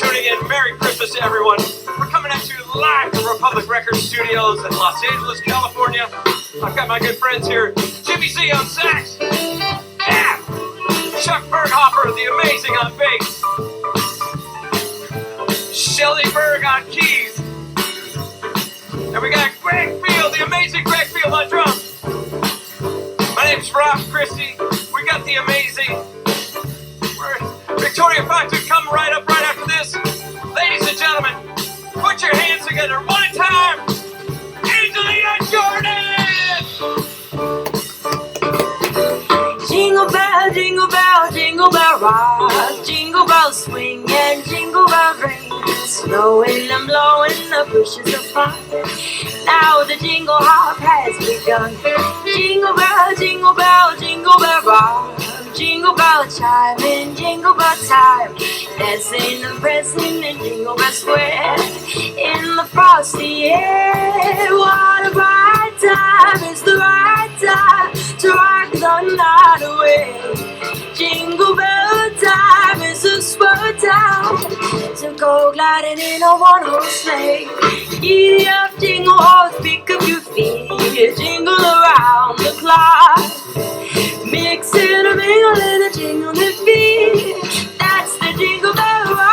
tuning in. Merry Christmas to everyone. We're coming at you live from Republic Records Studios in Los Angeles, California. I've got my good friends here. Jimmy Z on sax. Yeah! Chuck Berghopper, the amazing on bass. Shelly Berg on keys. And we got Greg Field, the amazing Greg Field on drums. My name's Rob Christie. We got the amazing Victoria Factory coming right up right after this. Ladies and gentlemen, put your hands together one time. Angelina Jordan! Jingle bell, jingle bell, jingle bell rock. Jingle bells swing and jingle bells ring. Snowing and blowing the bushes apart. Now the jingle hop has begun. Jingle bell, jingle bell, jingle bell rock. Jingle bell chime, jingle bell time. Dancing and prancing in Jingle Bell Square. In the frosty air. What a bright time. It's the right time to rock the night away. Jingle bell time. It's a spur time to go gliding in a one-horse sleigh. Giddy up, jingle horse, pick up your feet. Jingle around the clock. Mix and a mingle and a jingle the feet. That's the Jingle Bell Rock.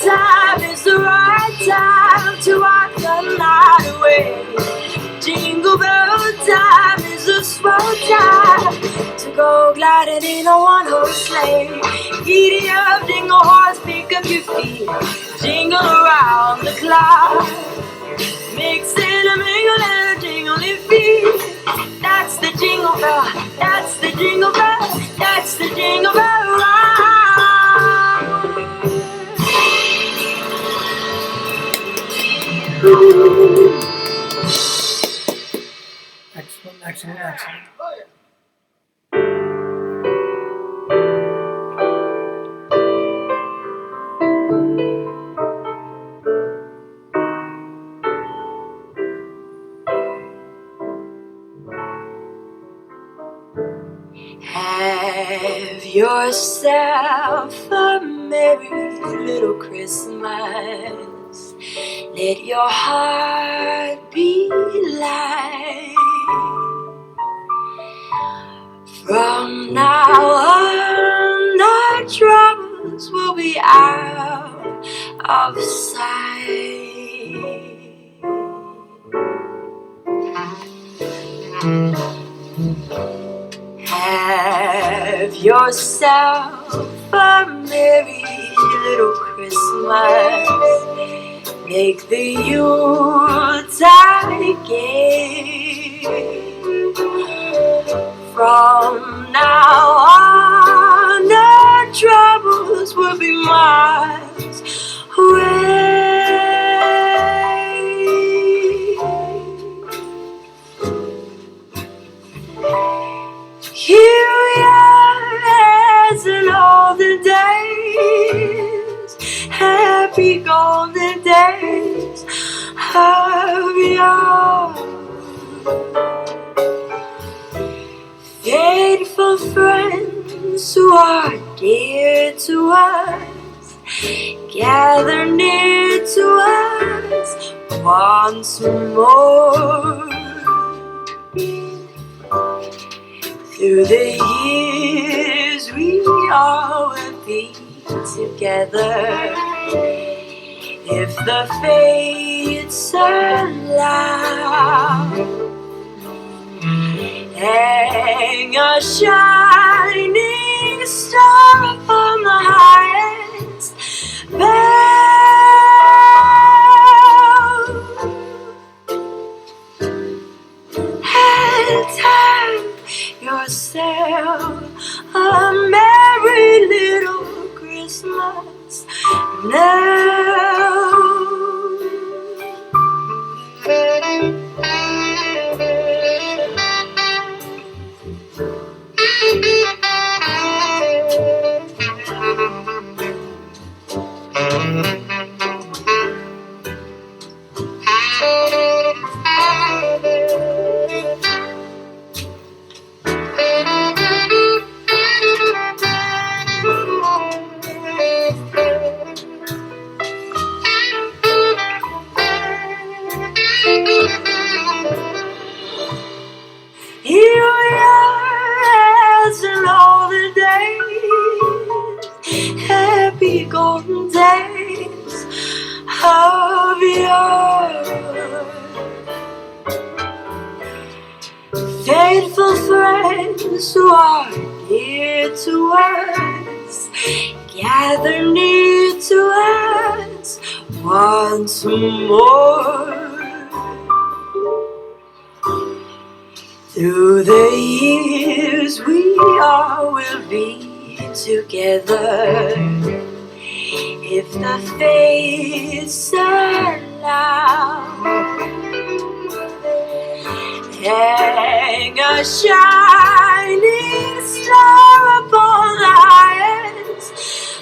Time is the right time to rock the night away. Jingle bell time is the slow time to go gliding in a one-horse sleigh. Giddy up, jingle horse, pick up your feet. Jingle around the clock. Mix and a mingle and a jingle your feet. That's the jingle bell, that's the jingle bell, that's the Jingle Bell Rock. Excellent. Have yourself a merry little Christmas. Let your heart be light. From now on, our troubles will be out of sight. Have yourself a merry little Christmas. Make the Yuletide gay. From now on, our troubles will be miles away. Here we are as in olden days, happy golden days of yore. Faithful friends who are dear to us, gather near to us once more. Through the years we all will be together, if the fates allow. Hang a shining star on the highest bough, and time yourself a merry little Christmas now. Here we are, as in all the days, happy golden days of yore. Faithful friends who are dear to us, gather near to us once more. Through the years we all will be together, if the fates allow. Hang a shining star upon our heads,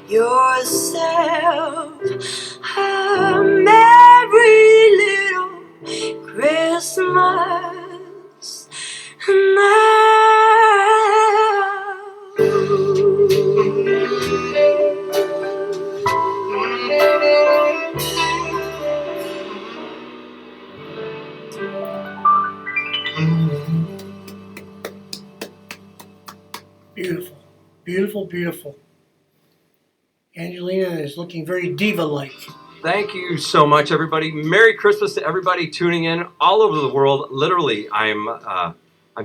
yourself a merry little Christmas now. Beautiful, beautiful, beautiful. Angelina is looking very diva-like. Thank you so much, everybody. Merry Christmas to everybody tuning in all over the world. Literally, I'm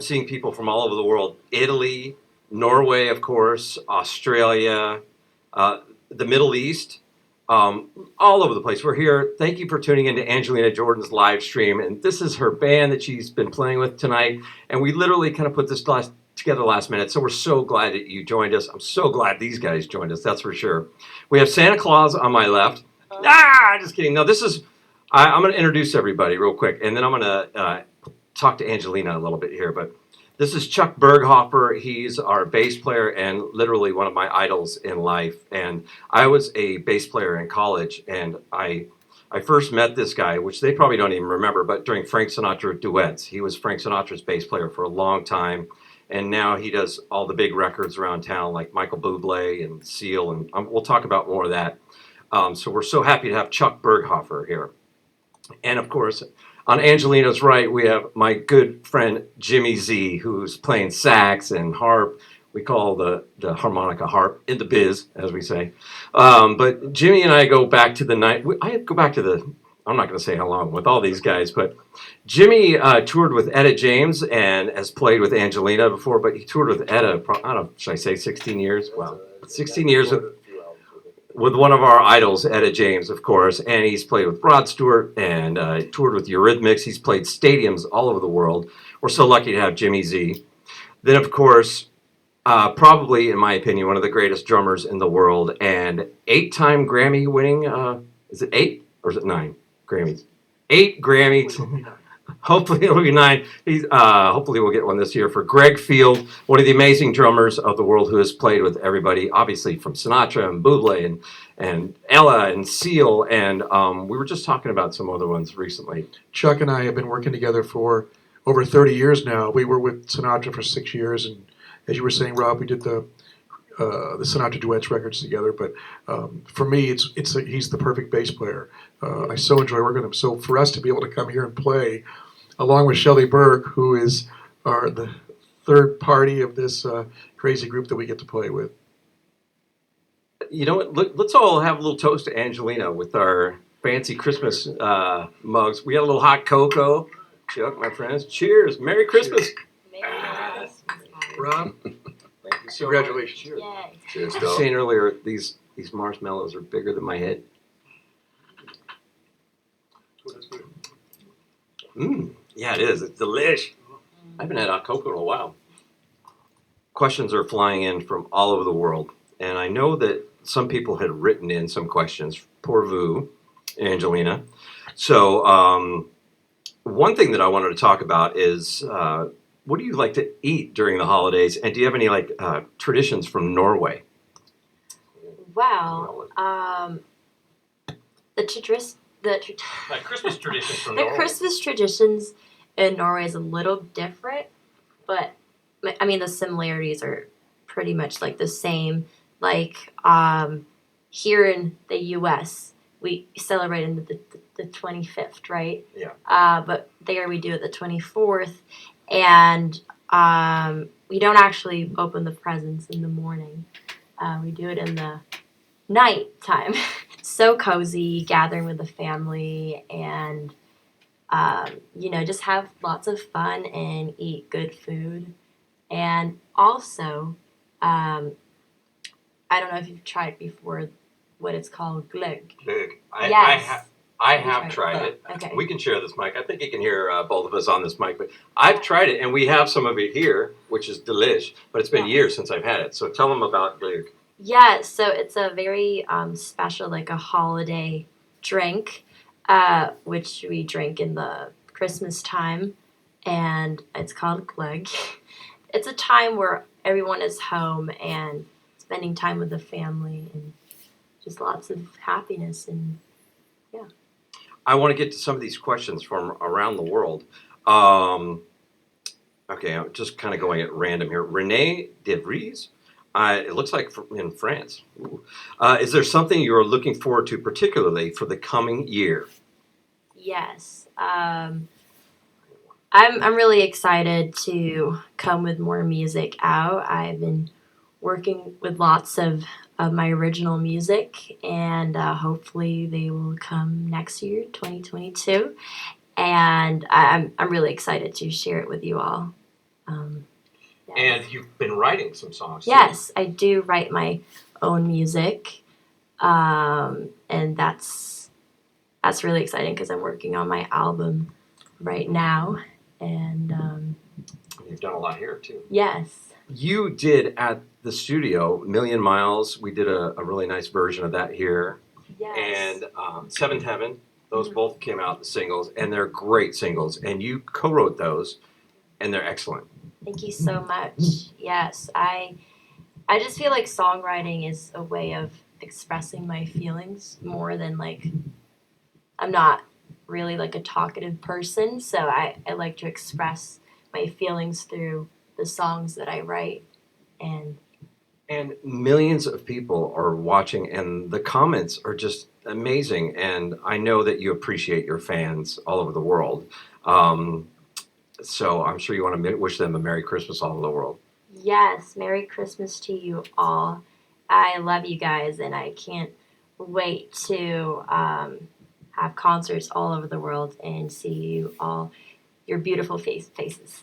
seeing people from all over the world. Italy, Norway, of course, Australia, the Middle East, all over the place. We're here. Thank you for tuning in to Angelina Jordan's live stream. And this is her band that she's been playing with tonight. And we literally kind of put this together last minute. So we're so glad that you joined us. I'm so glad these guys joined us. That's for sure. We have Santa Claus on my left. Just kidding. No, this is, I'm going to introduce everybody real quick. And then I'm going to talk to Angelina a little bit here. But this is Chuck Berghofer. He's our bass player and literally one of my idols in life. And I was a bass player in college. And I first met this guy, which they probably don't even remember, but during Frank Sinatra duets. He was Frank Sinatra's bass player for a long time. And now he does all the big records around town, like Michael Bublé and Seal, and we'll talk about more of that. So we're so happy to have Chuck Berghofer here. And of course, on Angelina's right, we have my good friend Jimmy Z, who's playing sax and harp. We call the harmonica harp in the biz, as we say. But Jimmy and I go back to the night. I go back to I'm not going to say how long with all these guys, but Jimmy toured with Etta James and has played with Angelina before, but he toured with Etta, I don't know, should I say 16 years? Well, 16 years with one of our idols, Etta James, of course, and he's played with Rod Stewart and toured with Eurythmics. He's played stadiums all over the world. We're so lucky to have Jimmy Z. Then, of course, probably, in my opinion, one of the greatest drummers in the world and 8-time Grammy winning, is it 8 or is it 9? Grammys. 8 Grammys. Hopefully it'll be 9. Hopefully we'll get one this year for Greg Field, one of the amazing drummers of the world who has played with everybody, obviously from Sinatra and Bublé and Ella and Seal. And we were just talking about some other ones recently. Chuck and I have been working together for over 30 years now. We were with Sinatra for 6 years. And as you were saying, Rob, we did the Sinatra duets records together. But for me, he's the perfect bass player. I so enjoy working with him. So for us to be able to come here and play, along with Shelley Burke, who is the third party of this crazy group that we get to play with. You know what? Let's all have a little toast to Angelina with our fancy Christmas mugs. We got a little hot cocoa. Chuck, my friends, cheers! Merry Christmas. Merry Christmas. Rob, Thank you so congratulations. Cheers. Yay. Cheers, I was saying earlier, these marshmallows are bigger than my head. Yeah, it is. It's delish. I haven't had hot cocoa in a while. Questions are flying in from all over the world. And I know that some people had written in some questions. Pour vous, Angelina. So one thing that I wanted to talk about is what do you like to eat during the holidays? And do you have any like traditions from Norway? Well, Like Christmas traditions from the Christmas traditions in Norway is a little different, but I mean the similarities are pretty much like the same. Like here in the U.S., we celebrate in the 25th, right? Yeah. But there we do it the 24th, and we don't actually open the presents in the morning. We do it in the night time. So cozy, gathering with the family, and just have lots of fun and eat good food. And also, I don't know if you've tried before what it's called, glögg. Yes. I have tried tried it. it. Okay. We can share this mic. I think you can hear both of us on this mic, but I've tried it, and we have some of it here, which is delish, but it's been years since I've had it. So tell them about glögg. Yeah, so it's a very special, like a holiday drink, which we drink in the Christmas time, and it's called glögg. It's a time where everyone is home and spending time with the family and just lots of happiness and yeah. I want to get to some of these questions from around the world. Okay, I'm just kind of going at random here. Renee De Vries, it looks like in France. Is there something you're looking forward to particularly for the coming year? Yes. I'm really excited to come with more music out. I've been working with lots of my original music, and hopefully they will come next year, 2022. And I'm really excited to share it with you all. Yes. And you've been writing some songs. Yes, I do write my own music, and that's really exciting because I'm working on my album right now. And you've done a lot here too. Yes. You did at the studio, Million Miles. We did a really nice version of that here. Yes. And Seventh Heaven. Those both came out the singles, and they're great singles. And you co-wrote those, and they're excellent. Thank you so much. Yes, I just feel like songwriting is a way of expressing my feelings more than like I'm not really like a talkative person, so I like to express my feelings through the songs that I write. And millions of people are watching, and the comments are just amazing. And I know that you appreciate your fans all over the world. So I'm sure you want to wish them a Merry Christmas all over the world. Yes, Merry Christmas to you all. I love you guys, and I can't wait to have concerts all over the world and see you all, your beautiful faces.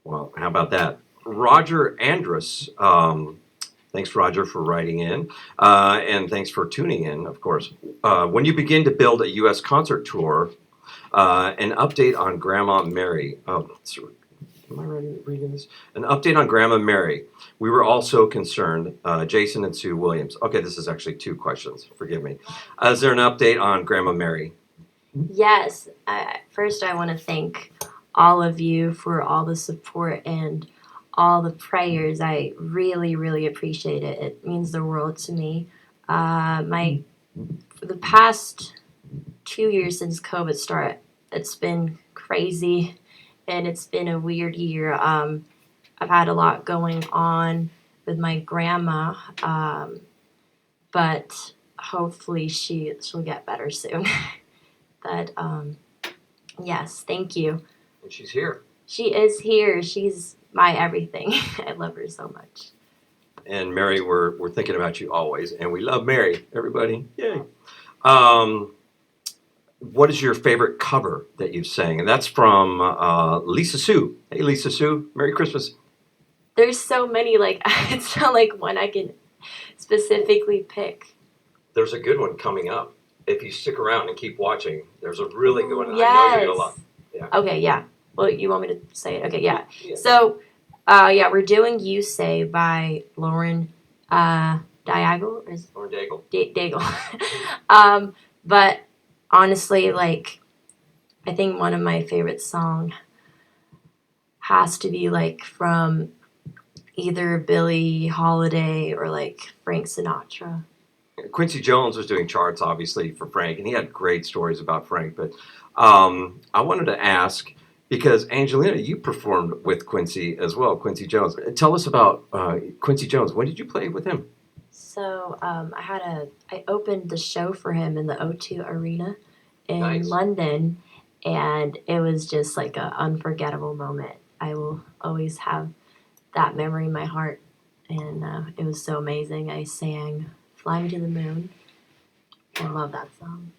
Well, how about that? Roger Andrus, thanks, Roger, for writing in, and thanks for tuning in, of course. When you begin to build a U.S. concert tour, an update on Grandma Mary. Am I reading this? An update on Grandma Mary. We were also concerned, Jason and Sue Williams. Okay, this is actually two questions. Forgive me. Is there an update on Grandma Mary? Yes. First, I want to thank all of you for all the support and all the prayers. I really, really appreciate it. It means the world to me. For the past 2 years since COVID started, it's been crazy and it's been a weird year. I've had a lot going on with my grandma, but hopefully she'll get better soon. But yes, thank you. And she's here. She is here. She's my everything. I love her so much. And Mary, we're thinking about you always, and we love Mary. Everybody, yay! What is your favorite cover that you've sang? And that's from Lisa Sue. Hey, Lisa Sue, Merry Christmas. There's so many. Like it's not like one I can specifically pick. There's a good one coming up. If you stick around and keep watching, there's a really good one. Yes. I know you're gonna love. Yeah. Okay, yeah. Well, you want me to say it? Okay, yeah. So, yeah, we're doing "You Say" by Lauren Daigle. Lauren Daigle. Daigle. But honestly, like, I think one of my favorite songs has to be like from either Billie Holiday or like Frank Sinatra. Quincy Jones was doing charts, obviously, for Frank, and he had great stories about Frank. But I wanted to ask, because Angelina, you performed with Quincy as well, Quincy Jones. Tell us about Quincy Jones. When did you play with him? So I opened the show for him in the O2 Arena in Nice. London, and it was just like an unforgettable moment. I will always have that memory in my heart, and it was so amazing. I sang "Fly Me to the Moon." I love that song.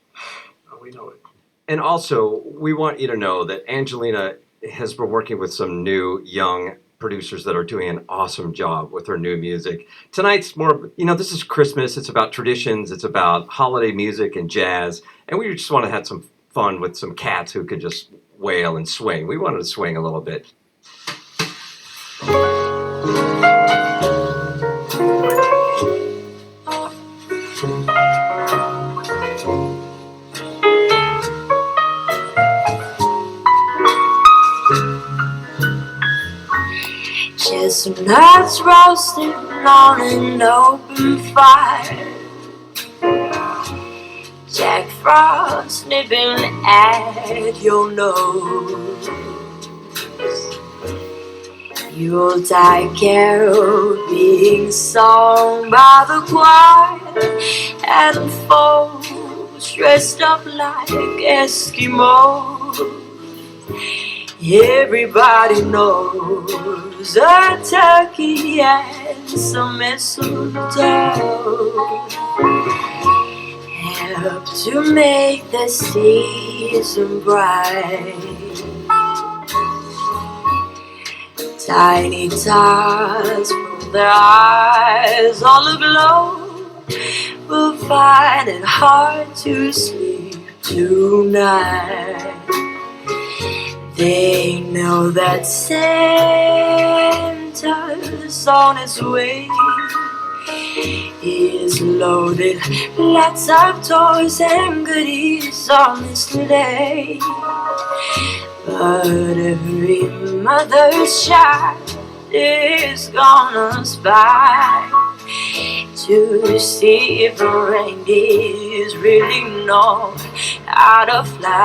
Oh, we know it. And also, we want you to know that Angelina has been working with some new young producers that are doing an awesome job with her new music. Tonight's more, this is Christmas. It's about traditions. It's about holiday music and jazz. And we just want to have some fun with some cats who could just wail and swing. We wanted to swing a little bit. Chestnuts roasting on an open fire, Jack Frost nipping at your nose, Yuletide carol being sung by the choir, and folks dressed up like Eskimos. Everybody knows a turkey and some mistletoe help to make the season bright. Tiny tots from their eyes all aglow will find it hard to sleep tonight. They know that Santa's on his way. He's loaded lots of toys and goodies on this sleigh. But every mother's child is gonna spy to see if the reindeers really know how to fly.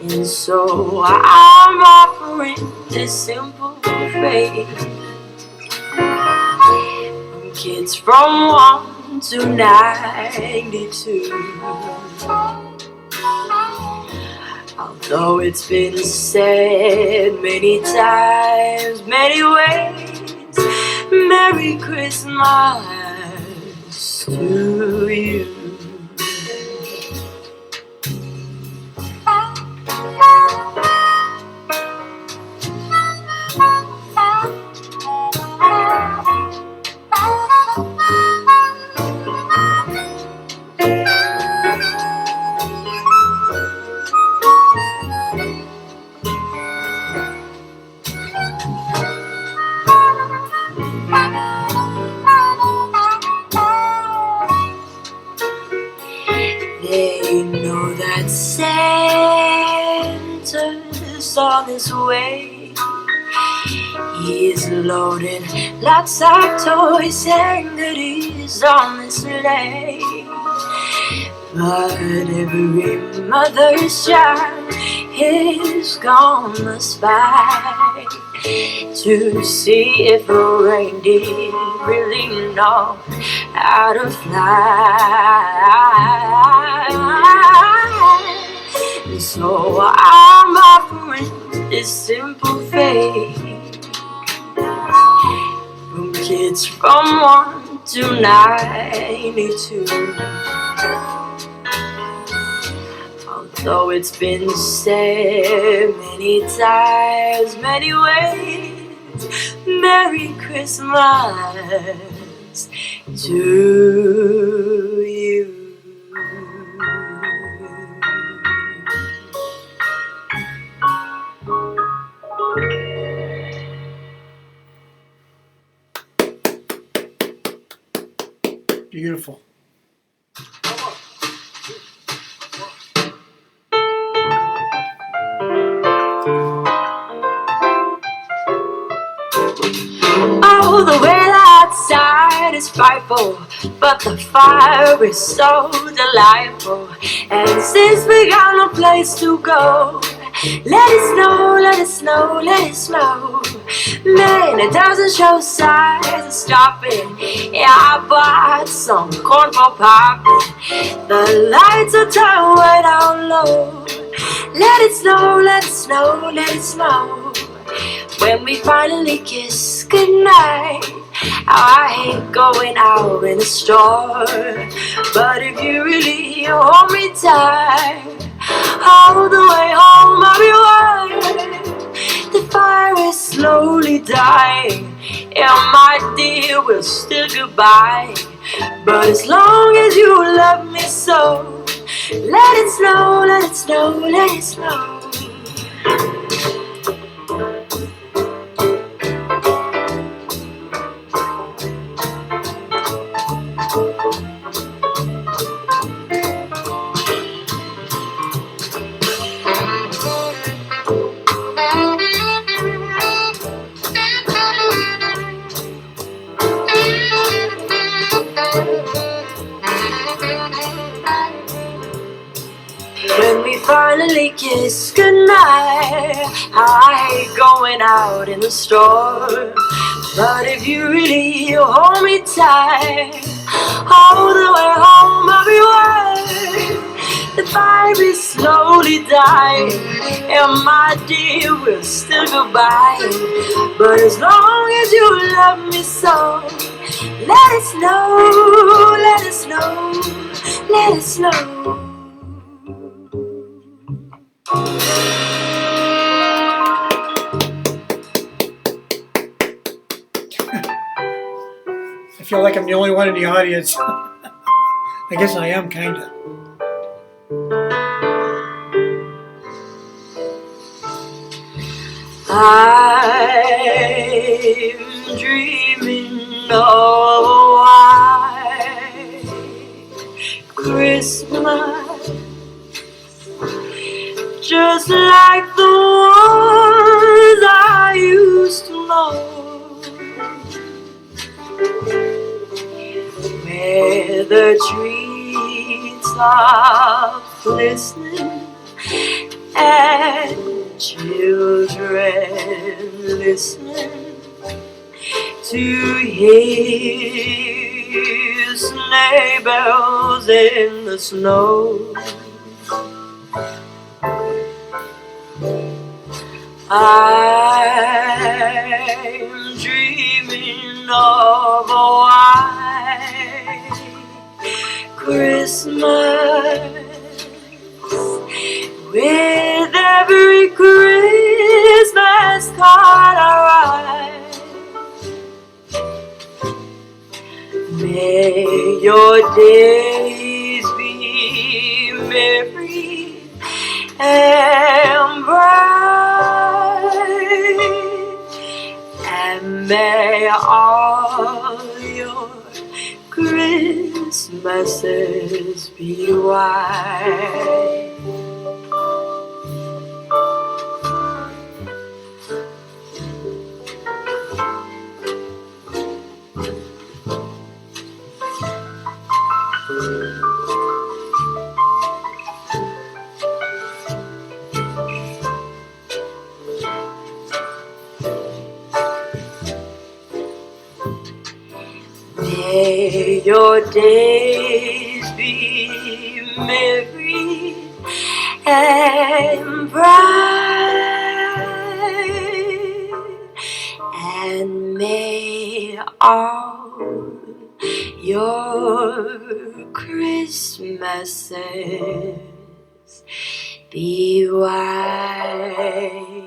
And so I'm offering this simple faith from kids from 1 to 92. Although it's been said many times, many ways, Merry Christmas to you. They know that Santa's on his way. He's loaded lots of toys and goodies on his sleigh. But every mother's child is gonna spy to see if a reindeer really know how to fly. So I'm offering this simple faith from kids from 1 to 92. Although it's been said many times, many ways, Merry Christmas to you. Beautiful. the weather outside is frightful, but the fire is so delightful. And since we got no place to go, let it snow, let it snow, let it snow. Man, it doesn't show signs of stopping. Yeah, I bought some corn for popping. The lights are turned way down low. Let it snow, let it snow, let it snow. When we finally kiss goodnight, I hate going out in the store. But if you really hold me tight, all the way home I'll be white. The fire is slowly dying, and my dear, we'll still goodbye. But as long as you love me so, let it snow, let it snow, let it snow. When we finally kiss goodnight, I hate going out in the store. But if you really hold me tight, all the way home I'll be white. The fire is slowly dying, and my dear, we'll still goodbye. But as long as you love me so, let it snow, let it snow, let it snow. I feel like I'm the only one in the audience. I guess I am, kinda. I'm dreaming of a white Christmas, just like the ones I used to know, where the trees are glistening and children listening to hear sleigh bells in the snow. I'm dreaming of a white Christmas, with every Christmas card I write. May your days be merry and bright, and may all your Christmases be white. May your days be merry and bright, and may all your Christmases be white.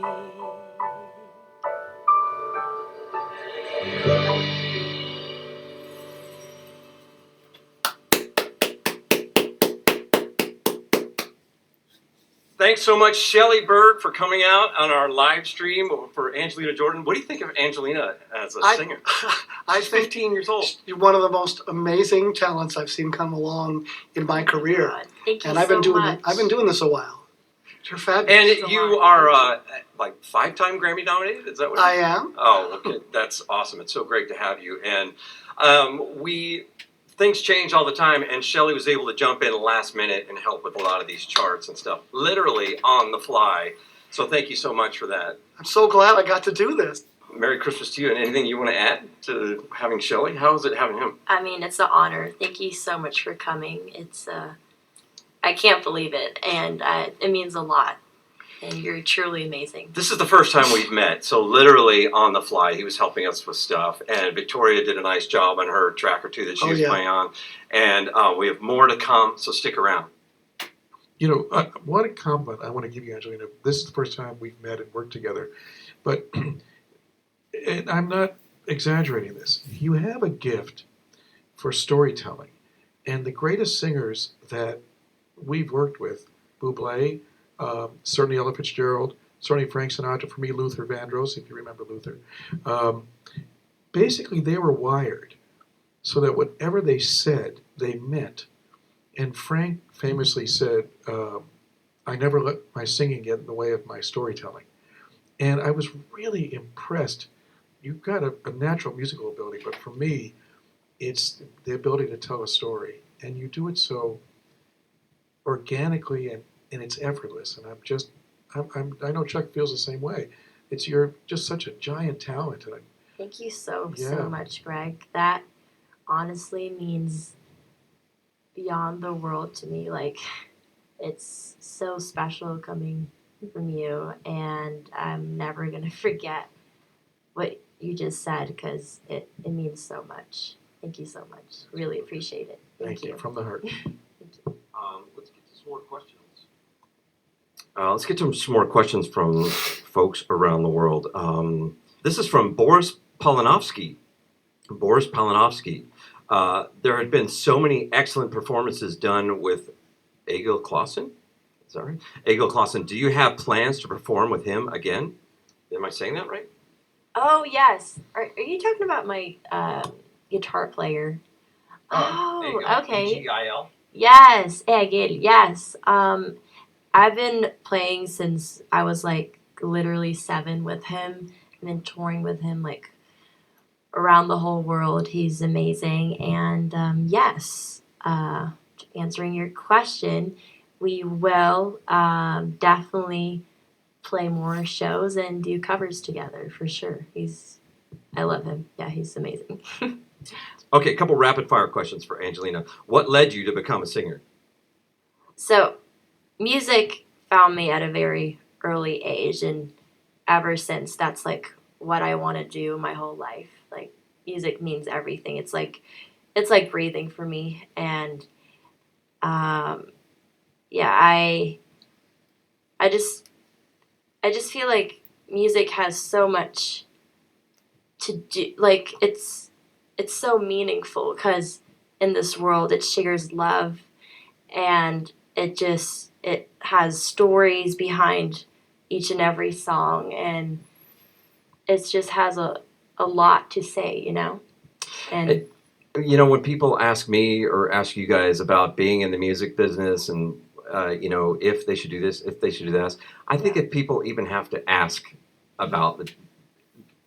Thanks so much, Shelley Bird, for coming out on our live stream for Angelina Jordan. What do you think of Angelina as a singer? I She's think 15 years old. you're one of the most amazing talents I've seen come along in my career. Thank you And I've been so doing much. I've been doing this a while. You're fabulous. And you are like 5-time Grammy nominated. Is that what I am. Oh, okay. That's awesome. It's so great to have you. And things change all the time, and Shelley was able to jump in last minute and help with a lot of these charts and stuff, literally on the fly. So thank you so much for that. I'm so glad I got to do this. Merry Christmas to you. And anything you want to add to having Shelley? How is it having him? I mean, it's an honor. Thank you so much for coming. It's I can't believe it, and it means a lot. And you're truly amazing. This is the first time we've met, so literally on the fly, he was helping us with stuff, and Victoria did a nice job on her track or two that she was playing on, and we have more to come, so stick around. You know, what a compliment I want to give you, Angelina. This is the first time we've met and worked together, but and I'm not exaggerating this. You have a gift for storytelling, and the greatest singers that we've worked with, Bublé, certainly Ella Fitzgerald, certainly Frank Sinatra, for me, Luther Vandross, if you remember Luther. Basically, they were wired so that whatever they said, they meant. And Frank famously said, I never let my singing get in the way of my storytelling. And I was really impressed. You've got a natural musical ability, but for me, it's the ability to tell a story. And you do it so organically and it's effortless. And I know Chuck feels the same way. You're just such a giant talent. And Thank you so much, Greg. That honestly means beyond the world to me. Like, it's so special coming from you, and I'm never gonna forget what you just said, because it means so much. Thank you so much. Really appreciate it. Thank you. From the heart. Thank you. Let's get to some more questions. Let's get to some more questions from folks around the world. This is from Boris Palenovski. Boris Palenovski. There had been so many excellent performances done with Egil Clausen. Sorry, Egil Clausen. Do you have plans to perform with him again? Am I saying that right? Oh, yes. Are you talking about my guitar player? Oh, okay. E-G-I-L? Yes, Egil, yes. I've been playing since I was like literally 7 with him, and then touring with him like around the whole world. He's amazing. And yes, answering your question, we will definitely play more shows and do covers together for sure. I love him. Yeah, he's amazing. Okay, a couple rapid fire questions for Angelina. What led you to become a singer? So, music found me at a very early age, and ever since, that's like what I want to do my whole life. Like, music means everything. It's like breathing for me. And yeah, I just feel like music has so much to do. Like, it's so meaningful, because in this world it shares love, and it has stories behind each and every song, and it just has a lot to say, you know. And you know, when people ask me or ask you guys about being in the music business and you know, if they should do this, if they should do that, I think if people even have to ask about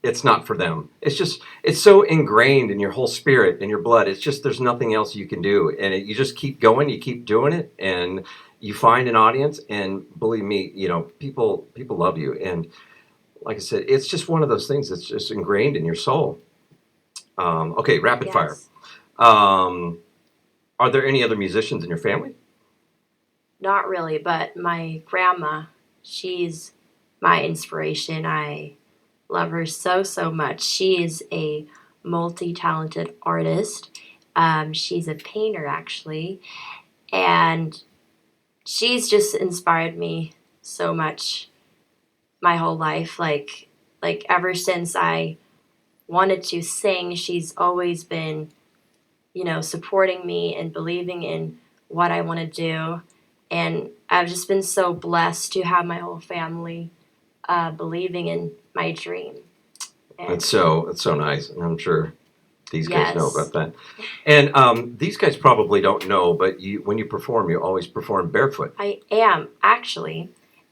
it's not for them. It's so ingrained in your whole spirit, in your blood. It's just, there's nothing else you can do. And you just keep going, you keep doing it, and you find an audience, and believe me, you know, people love you. And like I said, it's just one of those things that's just ingrained in your soul. Okay, rapid fire. Are there any other musicians in your family? not really, but my grandma, she's my inspiration. I love her so much. She is a multi-talented artist. She's a painter, actually, and she's just inspired me so much my whole life. Like ever since I wanted to sing, she's always been, supporting me and believing in what I want to do. And I've just been so blessed to have my whole family believing in my dream. And It's so nice, and I'm sure these guys know Yes. about that. And these guys probably don't know, but when you perform, you always perform barefoot. I am, actually.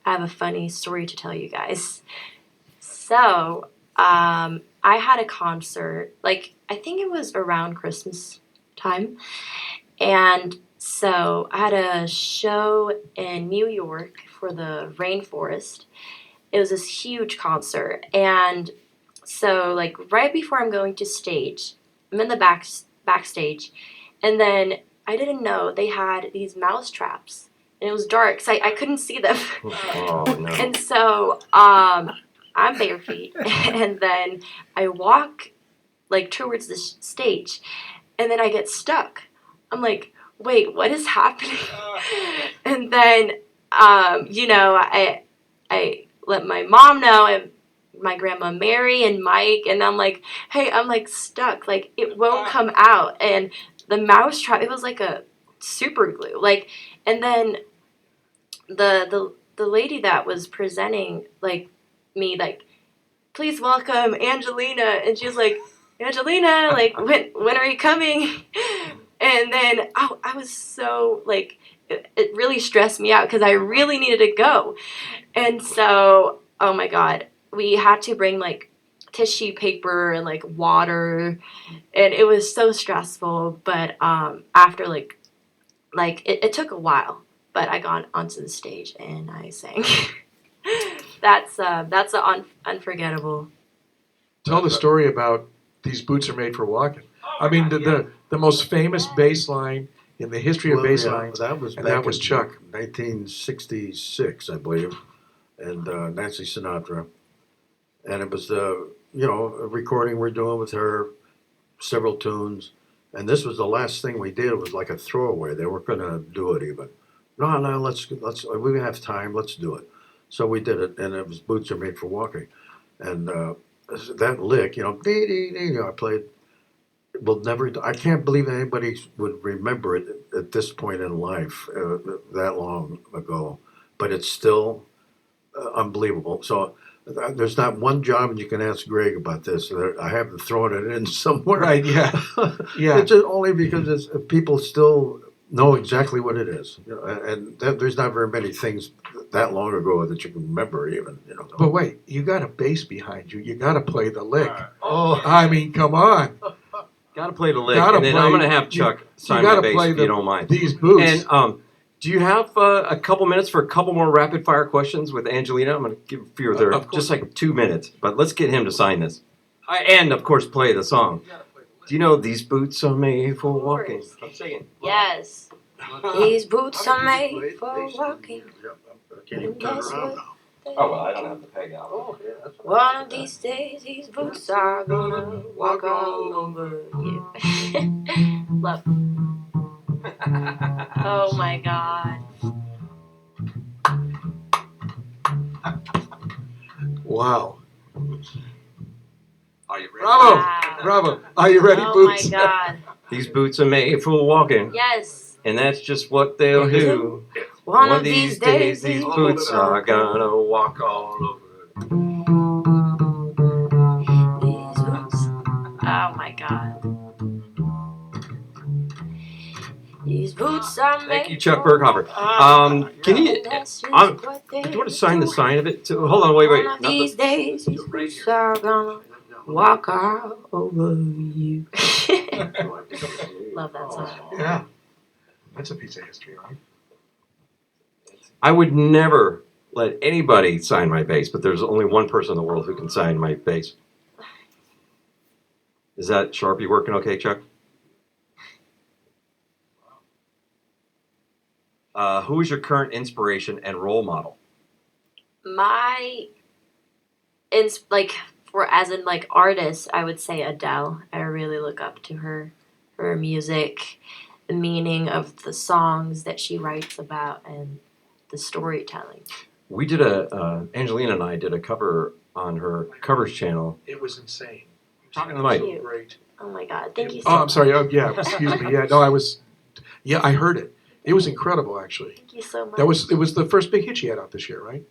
I have a funny story to tell you guys. So, I had a concert, like, I think it was around Christmas time. And so I had a show in New York for the Rainforest. It was this huge concert. And so, like, right before I'm going to stage, I'm in the backstage. And then I didn't know they had these mouse traps. And it was dark, so I couldn't see them. Oh, no. And so I'm bare feet. And then I walk, like, towards the stage. And then I get stuck. I'm like, wait, what is happening? And then, you know, I let my mom know, and my grandma Mary and Mike, and I'm like, hey, I'm like stuck. Like, it won't come out. And the mouse trap, it was like a super glue. Like, and then the lady that was presenting, like, me, like, please welcome Angelina. And she was like, Angelina, like, when are you coming? And then, I was so, like, it really stressed me out because I really needed to go. And so, oh my God, we had to bring, like, tissue paper and, like, water. And it was so stressful. But after, like it took a while. But I got onto the stage and I sang. That's unforgettable. Tell the story about These Boots Are Made for Walking. I mean, the most famous bass line in the history of bass lines, that was and back that was in Chuck. 1966, I believe, and Nancy Sinatra. And it was, you know, a recording we're doing with her, several tunes. And this was the last thing we did. It was like a throwaway. They weren't going to do it even. No, let's. We have time. Let's do it. So we did it, and it was Boots Are Made for Walking. And that lick, you know, I played. Will never. I can't believe anybody would remember it at this point in life, that long ago. But it's still unbelievable. So there's not one job, and you can ask Greg about this. I haven't thrown it in somewhere. Right, yeah. Yeah. It's just only because people still know exactly what it is, you know, and there's not very many things that long ago that you can remember even. You know. But wait, you got a bass behind you. You got to play the lick. Oh, I mean, come on. Got to play the lick, Gotta and then play- I'm going to have Chuck sign gotta my bass play if you don't mind. These Boots. And do you have a couple minutes for a couple more rapid fire questions with Angelina? I'm going to give a few of Of course. just like 2 minutes, but let's get him to sign this. And of course, play the song. Do you know These Boots Are Made for Walking? I'm singing. Yes. These boots are made for walking. I can't even turn around now. Oh, well, I don't have to peg out. One of these days, these boots are gonna walk all over you. Love. Oh my God. Wow. Are you ready? Bravo. Wow. Bravo. Are you ready, Oh Boots? my God. These boots are made for walking, Yes. and that's just what they'll do. One of these days, these boots are gonna walk all over. These boots. Oh my God. These boots are made. Thank you, Chuck Berghofer. Can you? And that's just I'm- what they Do you want to sign the do. sign of it? Too? Hold on, wait. One of Not these days, these boots are gonna walk all over you. Love that song. Yeah. That's a piece of history, right? I would never let anybody sign my bass, but there's only one person in the world who can sign my bass. Is that Sharpie working okay, Chuck? Who is your current inspiration and role model? My, as in artists, I would say Adele. I really look up to her music, the meaning of the songs that she writes about, and the storytelling. We did Angelina and I did a cover on her covers channel. It was insane. Talking to the mic. Thank you. Great. Oh my God, thank you so Oh, I'm much. sorry. Oh, yeah. Excuse me. Yeah. No, I heard it. It was incredible, actually. Thank you so much. It was the first big hit she had out this year, right?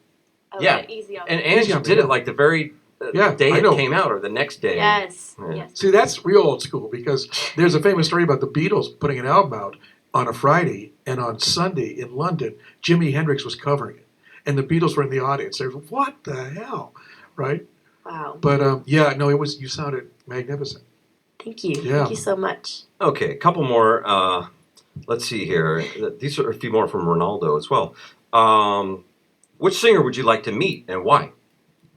Oh, Yeah. Easy on And me. Angie on me, did yeah. it like the very Yeah, day I it know. came out or the next day. Yes, Yeah. yes. See, that's real old school because there's a famous story about the Beatles putting an album out on a Friday, and on Sunday in London, Jimi Hendrix was covering it. and the Beatles were in the audience. They were, what the hell, right? Wow. But yeah, no, it was. You sounded magnificent. Thank you. Yeah. Thank you so much. Okay, a couple more. Let's see here. These are a few more from Ronaldo as well. Which singer would you like to meet and why?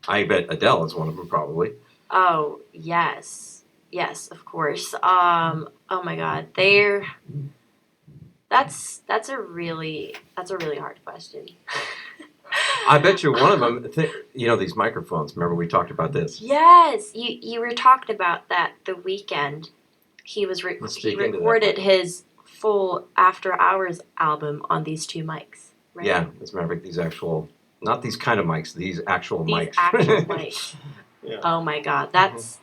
I bet Adele is one of them, probably. Oh, yes. Yes, of course. Oh my God. That's a really hard question. I bet you one of them. You know these microphones. Remember we talked about this. Yes, you were talking about that the weekend. He Let's he speak into that recorded mic. his full After Hours album on these two mics. Right? Yeah, as a matter of fact, these actual, not these kind of mics, these actual These mics. actual mics. Yeah. Oh my God, that's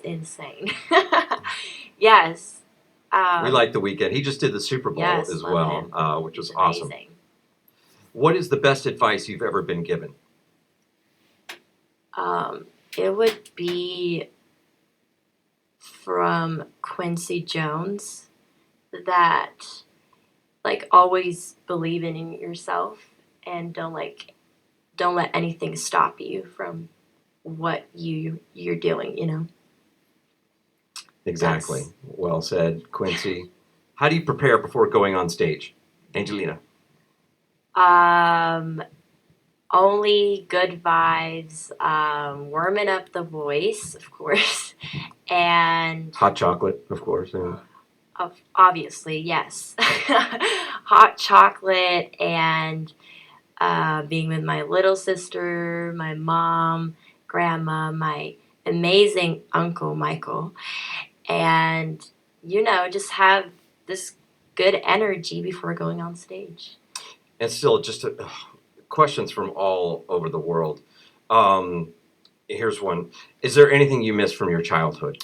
insane. Yes. We like The Weeknd. He just did the Super Bowl Yes, as love well, him. which was He's awesome. amazing. What is the best advice you've ever been given? It would be from Quincy Jones that like always believe in yourself and don't let anything stop you from what you're doing, you know. Exactly. That's- Well said, Quincy. How do you prepare before going on stage? Angelina. Only good vibes, warming up the voice, of course, and Hot chocolate, of course. Yeah. obviously, yes. Hot chocolate and being with my little sister, my mom, grandma, my amazing uncle Michael, and just have this good energy before going on stage. And still, just questions from all over the world. Here's one. Is there anything you miss from your childhood?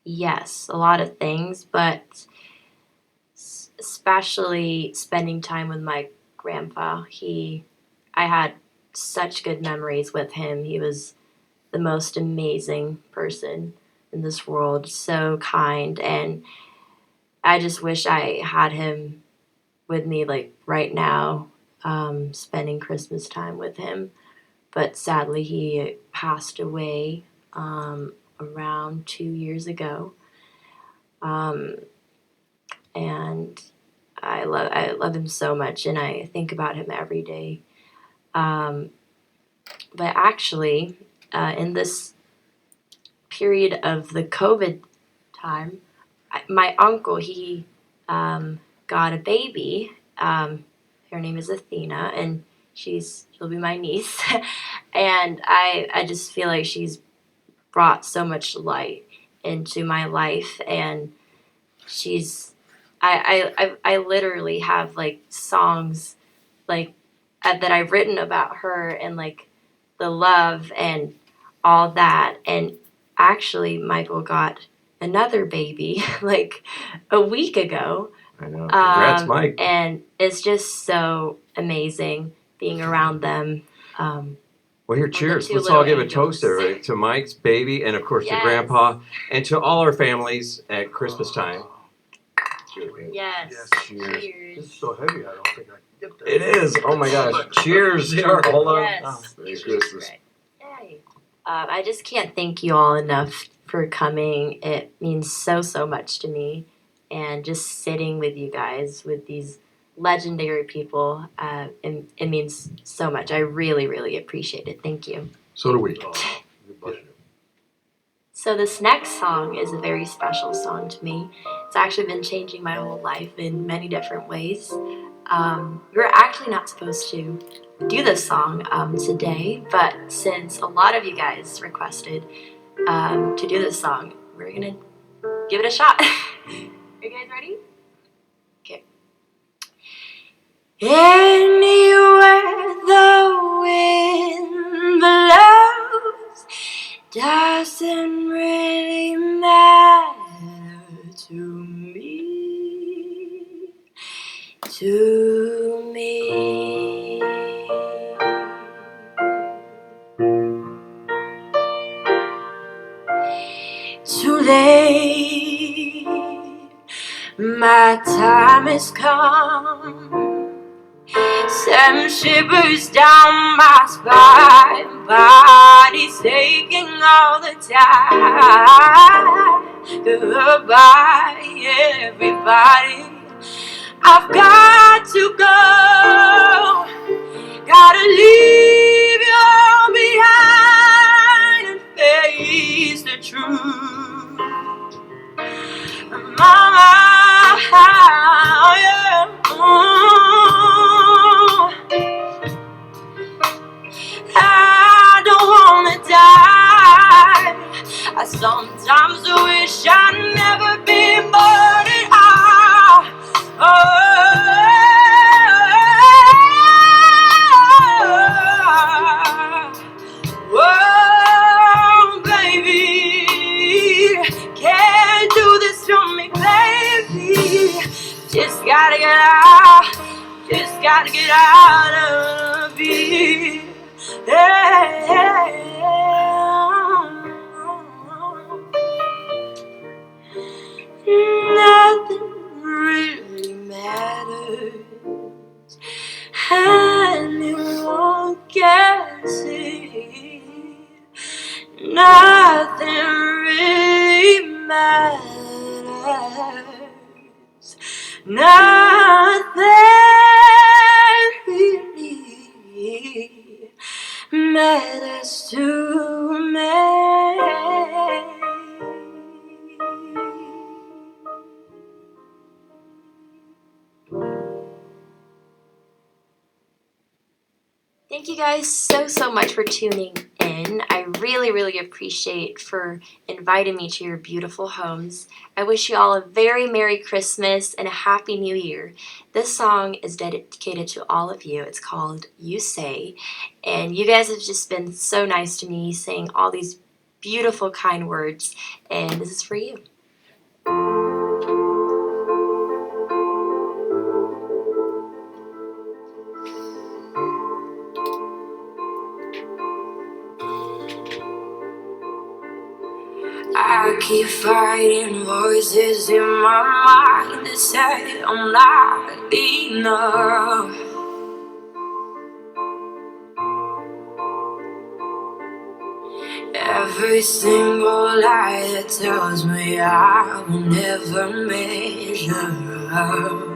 Yes, a lot of things, but especially spending time with my grandpa. I had such good memories with him. He was the most amazing person in this world, so kind, and I just wish I had him with me like right now, spending Christmas time with him. But sadly, he passed away around 2 years ago. And I love him so much, and I think about him every day. But actually, in this period of the COVID time, my uncle he got a baby. Her name is Athena, and she'll be my niece. And I just feel like she's brought so much light into my life, and I literally have like songs like that I've written about her and like the love and all that. And actually, Michael got another baby like a week ago. I know. Congrats, Mike. And it's just so amazing being around them. Well, here, the cheers. two Let's all little give a toast angels. there to Mike's baby and, of course, to Yes. Grandpa and to all our families at Christmas time. Cheers. Yes. Cheers. Cheers. It's so heavy, I don't think I can get that. It is. Oh, my gosh. Cheers. Here, hold on. Yes. Merry Cheers. Christmas. Yay. I just can't thank you all enough for coming. It means so much to me. And just sitting with you guys, with these legendary people, it means so much. I really appreciate it. Thank you. So do we. Oh, you bless you. So this next song is a very special song to me. It's actually been changing my whole life in many different ways. We're actually not supposed to do this song today, but since a lot of you guys requested to do this song, we're gonna give it a shot. Are you guys ready? Okay. Anywhere the wind blows doesn't really matter to me. To me. Too late. My time has come. send shivers down my spine. Body's aching all the time. Goodbye, everybody. I've got to go. Gotta leave you all behind and face the truth. Mama, yeah. I don't wanna die. I sometimes wish I'd never been born at all. Oh, baby, can't do this to me, baby. Just gotta get out. Just gotta get out of here. Nothing really matters. Anyone can see. Nothing really matters. Nothing really matters to me. Thank you guys so much for tuning in. I really appreciate for inviting me to your beautiful homes. I wish you all a very Merry Christmas and a Happy New Year. This song is dedicated to all of you. It's called You Say, and you guys have just been so nice to me, saying all these beautiful kind words, and this is for you. I keep fighting voices in my mind that say I'm not enough. Every single lie that tells me I will never measure up.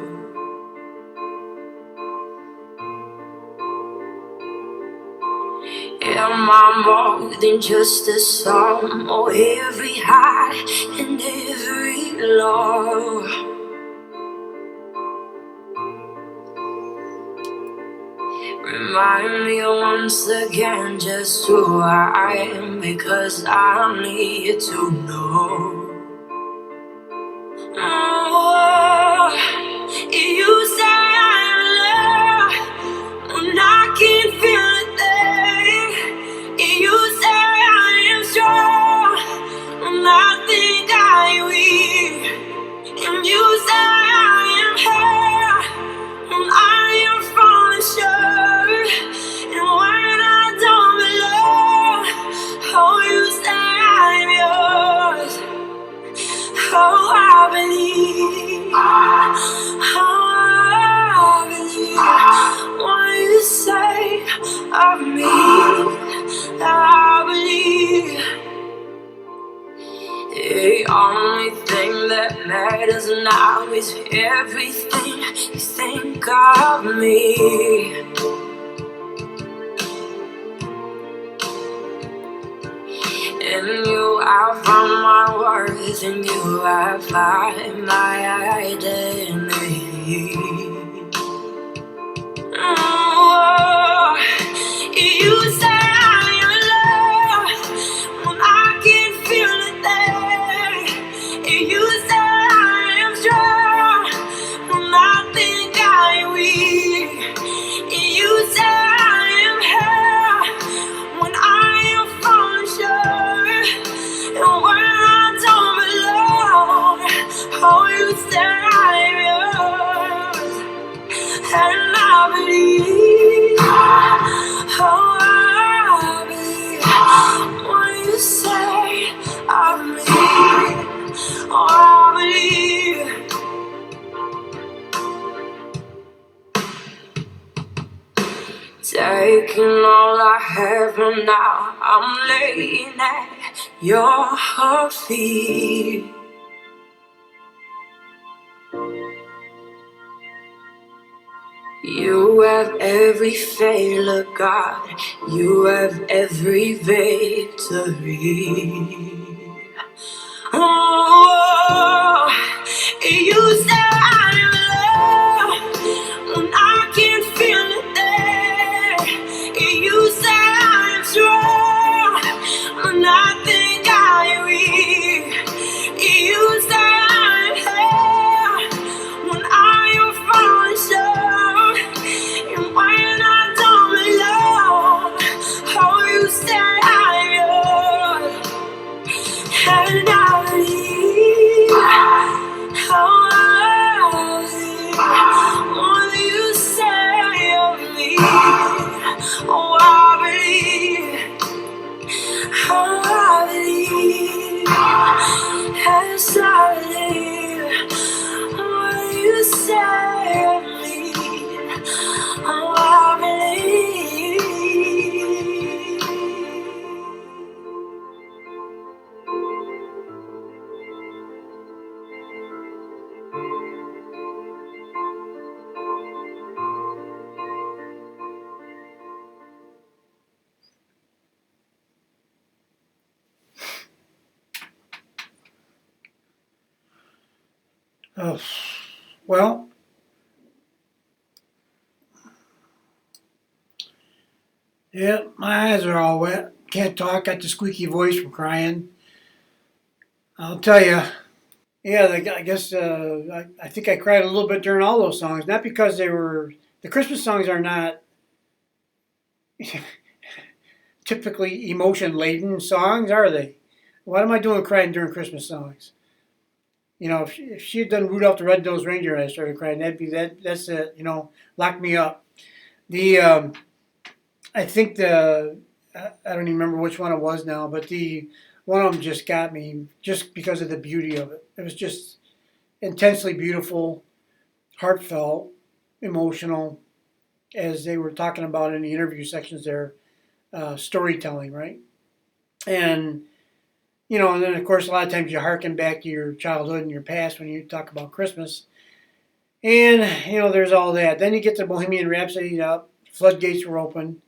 Am I more than just a song, or every high and every low? Remind me once again just who I am, because I need to know. Oh, you say I'm love when I can't feel a thing. You say I am strong when I think I'm weak. And you say I am hurt when I am falling short. And when I don't belong, oh, you say I'm yours. Oh, I believe. Oh, I believe what you say of me. I believe. The only thing that matters now is everything you think of me. In you I found my worth, in you I find my identity. Oh, you say I am love when I can't feel a thing. You say I am strong when I think I'm weak. You say I am hurt when I am falling short. And when I don't belong, oh, you say I'm yours. And I believe. Oh, my heaven now. I'm laying at your feet. You have every failure, God. You have every victory. Oh, you say I'm loved when I can't feel it there. You say I'm strong when I think I'm weak. You say I'm held when I am falling short. And when I don't belong, oh, you say I'm yours. And I believe, oh, I believe what you say of me. Oh, I believe, oh, I believe, yes, I believe what you say of me. Oh, I believe. Oh, well, yeah, my eyes are all wet. Can't talk. Got the squeaky voice from crying. I'll tell you. Yeah, I guess I think I cried a little bit during all those songs. Not because they were the Christmas songs are not typically emotion laden songs, are they? What am I doing crying during Christmas songs? You know, if she had done Rudolph the Red-Nosed Reindeer and I started crying, that's it. You know, lock me up. The I think I don't even remember which one it was now, but the one of them just got me just because of the beauty of it. It was just intensely beautiful, heartfelt, emotional, as they were talking about in the interview sections there, storytelling, right? And you know, and then of course a lot of times you harken back to your childhood and your past when you talk about Christmas, and you know there's all that. Then you get to Bohemian Rhapsody, floodgates were open.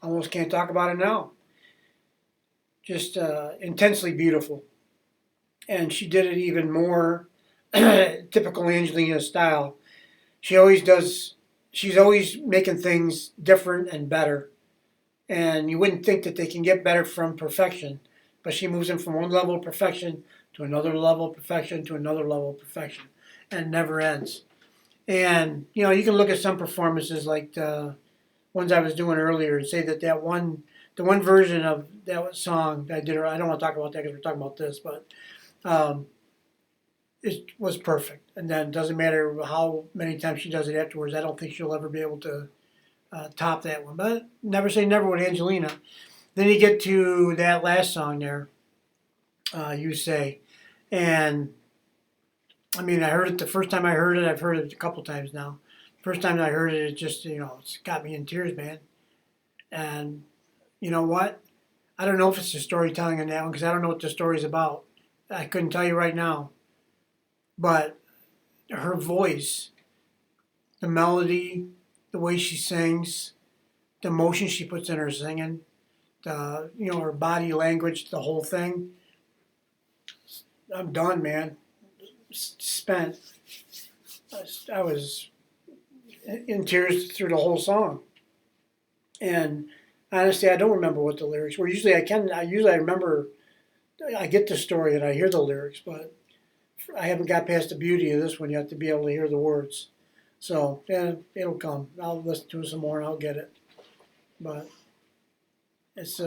Almost can't talk about it now. Just intensely beautiful, and she did it even more typical Angelina style. She always does. She's always making things different and better. And you wouldn't think that they can get better from perfection, but she moves them from one level of perfection to another level of perfection to another level of perfection, and never ends. And you know, you can look at some performances like the ones I was doing earlier and say that the one version of that song I did. I don't want to talk about that because we're talking about this, but um, it was perfect. And then it doesn't matter how many times she does it afterwards. I don't think she'll ever be able to top that one. But never say never with Angelina. Then you get to that last song there, You Say. And I mean, I heard it the first time I heard it. I've heard it a couple times now. First time I heard it, it just, you know, it's got me in tears, man. And you know what? I don't know if it's the storytelling on that one because I don't know what the story's about. I couldn't tell you right now. But her voice, the melody, the way she sings, the emotion she puts in her singing, the you know her body language, the whole thing. I'm done, man. Spent. I was in tears through the whole song. And honestly, I don't remember what the lyrics were. Usually I remember, I get the story and I hear the lyrics, but I haven't got past the beauty of this one yet to be able to hear the words. So, yeah, it'll come. I'll listen to it some more and I'll get it. But it's,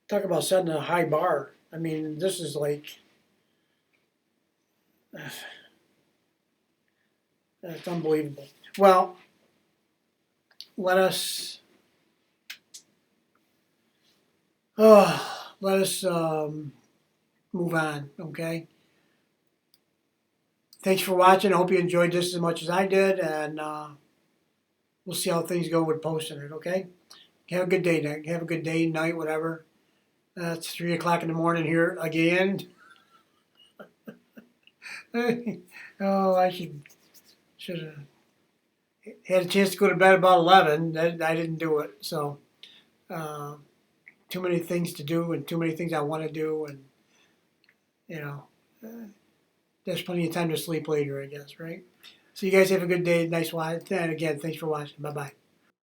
talk about setting a high bar. I mean, this is like, it's unbelievable. Well, let us move on, okay? thanks for watching. I hope you enjoyed this as much as I did, and we'll see how things go with posting it, okay? Have a good day, Nick. Have a good day, night, whatever. It's 3 o'clock in the morning here again. Oh, I should have had a chance to go to bed about 11. I didn't do it, so too many things to do and too many things I want to do, and there's plenty of time to sleep later, I guess, right? So you guys have a good day. Nice watch, and again, thanks for watching. Bye bye.